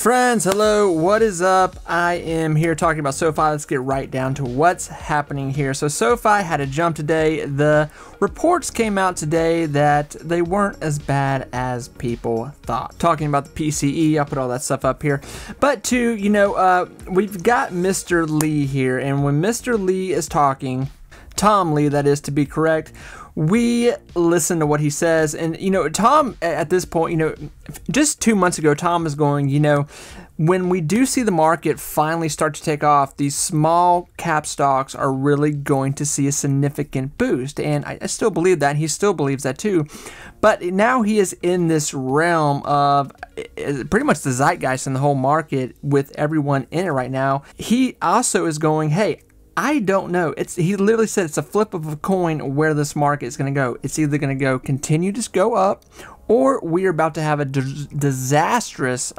Friends, hello, what is up? I am here talking about SoFi. Let's get right down to what's happening here. So SoFi had a jump today. The reports came out today that they weren't as bad as people thought. Talking about the PCE, I'll put all that stuff up here. But we've got Mr. Lee here, and when Mr. Lee is talking, Tom Lee, that is to be correct, we listen to what he says. And, Tom, at this point, just 2 months ago, Tom is going, when we do see the market finally start to take off, these small cap stocks are really going to see a significant boost. And I still believe that. He still believes that too. But now he is in this realm of pretty much the zeitgeist in the whole market with everyone in it right now. He also is going, hey, I don't know. He literally said it's a flip of a coin where this market is going to go. It's either going to continue to go up, or we are about to have a disastrous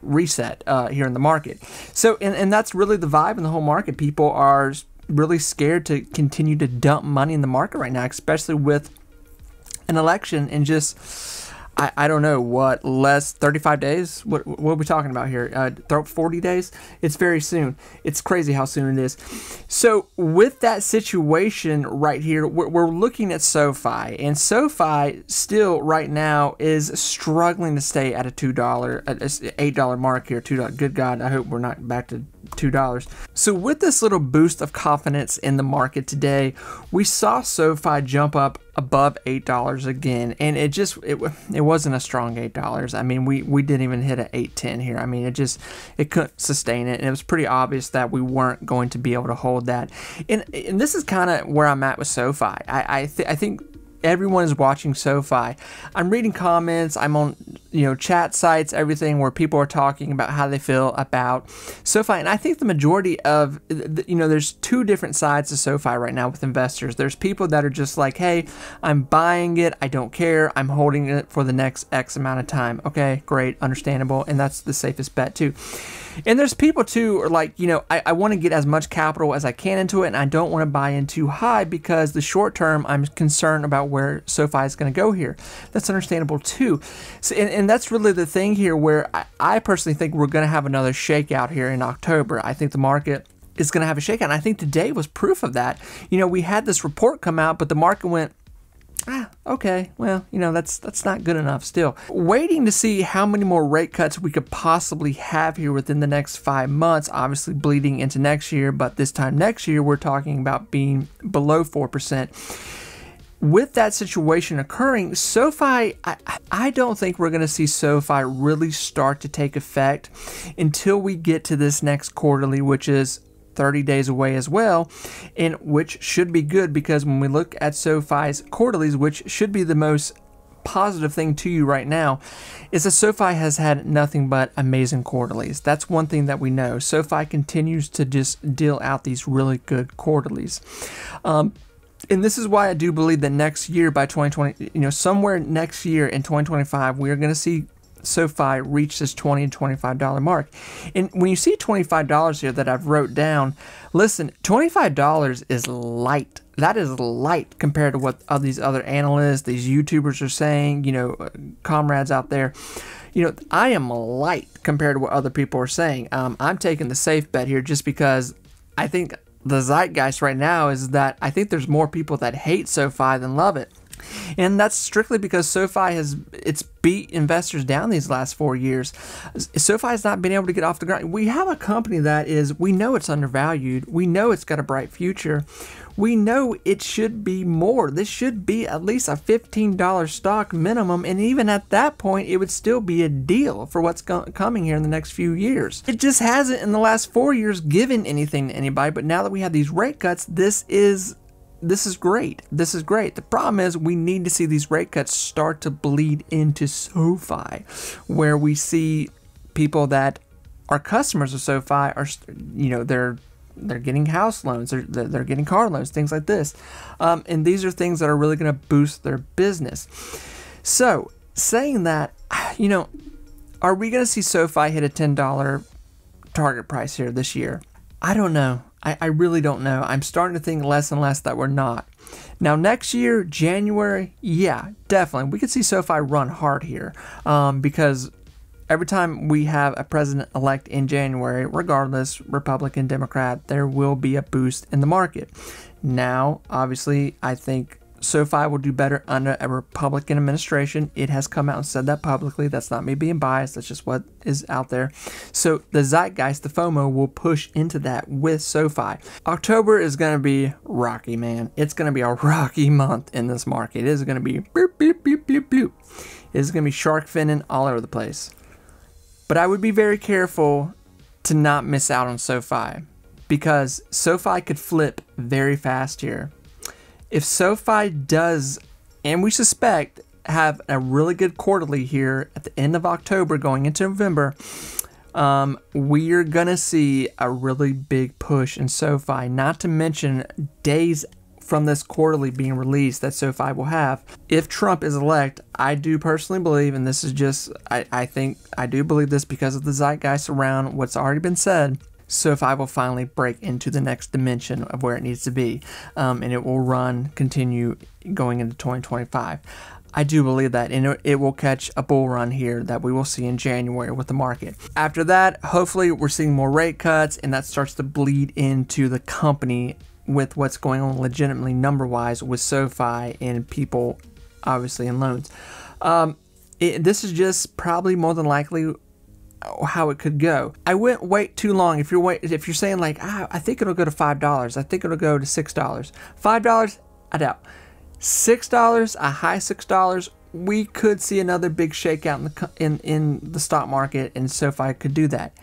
reset here in the market. So, and that's really the vibe in the whole market. People are really scared to continue to dump money in the market right now, especially with an election and just, I don't know, what, 35 days? What are we talking about here? 40 days? It's very soon. It's crazy how soon it is. So with that situation right here, we're looking at SoFi. And SoFi still right now is struggling to stay at a $8 mark here. $2. Good God, I hope we're not back to $2. So with this little boost of confidence in the market today, we saw SoFi jump up above $8 again, and it wasn't a strong $8. I mean, we didn't even hit an 8.10 here. I mean, it couldn't sustain it, and it was pretty obvious that we weren't going to be able to hold that. And this is kind of where I'm at with SoFi. I think everyone is watching SoFi. I'm reading comments. I'm on chat sites, everything where people are talking about how they feel about SoFi. And I think the majority of there's two different sides to SoFi right now with investors. There's people that are just like, hey, I'm buying it. I don't care. I'm holding it for the next X amount of time. Okay, great, understandable, and that's the safest bet too. And there's people too are like, I want to get as much capital as I can into it, and I don't want to buy in too high because the short term I'm concerned about where SoFi is going to go here. That's understandable too. So, and that's really the thing here where I personally think we're going to have another shakeout here in October. I think the market is going to have a shakeout, and I think today was proof of that. We had this report come out, but the market went, okay, well, that's not good enough still. Waiting to see how many more rate cuts we could possibly have here within the next 5 months, obviously bleeding into next year, but this time next year, we're talking about being below 4%. With that situation occurring, SoFi, I don't think we're going to see SoFi really start to take effect until we get to this next quarterly, which is 30 days away as well, and which should be good because when we look at SoFi's quarterlies, which should be the most positive thing to you right now, is that SoFi has had nothing but amazing quarterlies. That's one thing that we know. SoFi continues to just deal out these really good quarterlies. And this is why I do believe that next year by 2020, somewhere next year in 2025, we are going to see SoFi reach this $20 and $25 mark. And when you see $25 here that I've wrote down, listen, $25 is light. That is light compared to what these other analysts, these YouTubers are saying, comrades out there. I am light compared to what other people are saying. I'm taking the safe bet here just because I think the zeitgeist right now is that I think there's more people that hate SoFi than love it. And that's strictly because SoFi it's beat investors down these last 4 years. SoFi has not been able to get off the ground. We have a company that we know it's undervalued. We know it's got a bright future. We know it should be more. This should be at least a $15 stock minimum. And even at that point, it would still be a deal for what's coming here in the next few years. It just hasn't in the last 4 years given anything to anybody. But now that we have these rate cuts, this is great. This is great. The problem is we need to see these rate cuts start to bleed into SoFi, where we see people that are customers of SoFi are, they're getting house loans, they're getting car loans, things like this. And these are things that are really going to boost their business. So saying that, are we going to see SoFi hit a $10 target price here this year? I don't know. I really don't know. I'm starting to think less and less that we're not. Now, next year, January, yeah, definitely. We could see SoFi run hard here because every time we have a president-elect in January, regardless, Republican, Democrat, there will be a boost in the market. Now, obviously, I think SoFi will do better under a Republican administration. It has come out and said that publicly. That's not me being biased. That's just what is out there. So the zeitgeist, the FOMO, will push into that with SoFi. October is going to be rocky, man. It's going to be a rocky month in this market. It is going to be bloop, bloop, bloop, bloop, bloop. It is going to be shark finning all over the place. But I would be very careful to not miss out on SoFi, because SoFi could flip very fast here. If SoFi does, and we suspect, have a really good quarterly here at the end of October going into November, we're going to see a really big push in SoFi, not to mention days from this quarterly being released that SoFi will have. If Trump is elect, I do personally believe, and this is just, I do believe this because of the zeitgeist around what's already been said, SoFi will finally break into the next dimension of where it needs to be, and it will continue going into 2025. I do believe that, and it will catch a bull run here that we will see in January with the market. After that, hopefully we're seeing more rate cuts, and that starts to bleed into the company with what's going on legitimately number-wise with SoFi and people, obviously, in loans. This is just probably more than likely how it could go. I wouldn't wait too long. If you're saying like, I think it'll go to $5, I think it'll go to $6. $5, I doubt. $6, a high $6, we could see another big shakeout in the stock market, and SoFi could do that.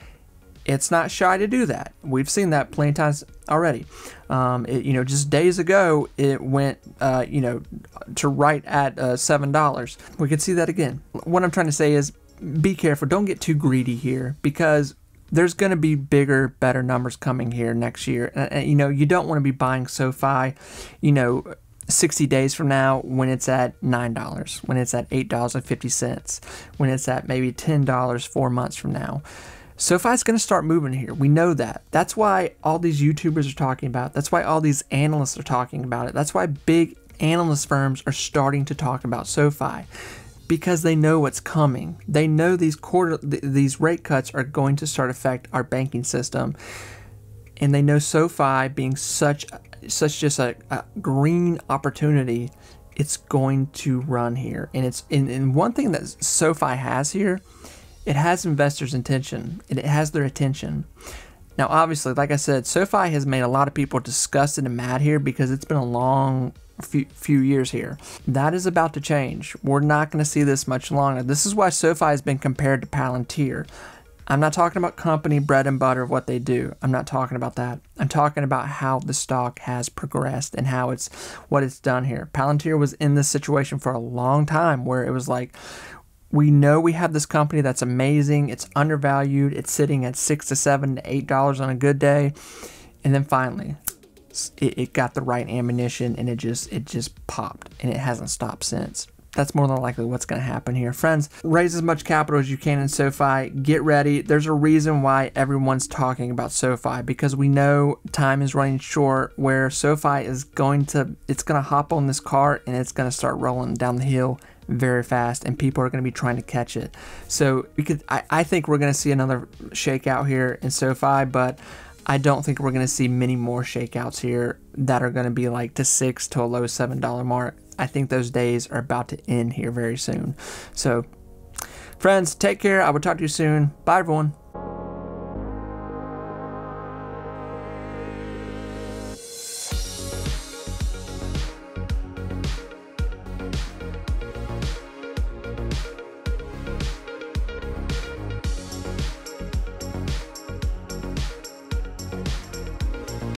It's not shy to do that. We've seen that plenty of times already. Just days ago, it went, to right at $7. We could see that again. What I'm trying to say is, be careful. Don't get too greedy here, because there's going to be bigger, better numbers coming here next year. And you don't want to be buying SoFi, 60 days from now when it's at $9, when it's at $8.50, when it's at maybe $10 4 months from now. SoFi's going to start moving here. We know that. That's why all these YouTubers are talking about it. That's why all these analysts are talking about it. That's why big analyst firms are starting to talk about SoFi, because they know what's coming. They know these rate cuts are going to start affect our banking system, and they know SoFi being such just a green opportunity, it's going to run here. And one thing that SoFi has here, it has investors' attention. It has their attention. Now, obviously, like I said, SoFi has made a lot of people disgusted and mad here because it's been a long few years here. That is about to change. We're not going to see this much longer. This is why SoFi has been compared to Palantir. I'm not talking about company bread and butter of what they do. I'm not talking about that. I'm talking about how the stock has progressed and what it's done here. Palantir was in this situation for a long time where it was like, we know we have this company that's amazing. It's undervalued. It's sitting at $6 to $7 to $8 on a good day. And then finally, it got the right ammunition, and it just popped, and it hasn't stopped since. That's more than likely what's going to happen here. Friends, raise as much capital as you can in SoFi. Get ready. There's a reason why everyone's talking about SoFi, because we know time is running short where SoFi is going to hop on this cart, and it's going to start rolling down the hill very fast, and people are going to be trying to catch it. So I think we're going to see another shakeout here in SoFi, but I don't think we're going to see many more shakeouts here that are going to be like to $6 to a low $7 mark. I think those days are about to end here very soon. So, friends, take care. I will talk to you soon. Bye, everyone.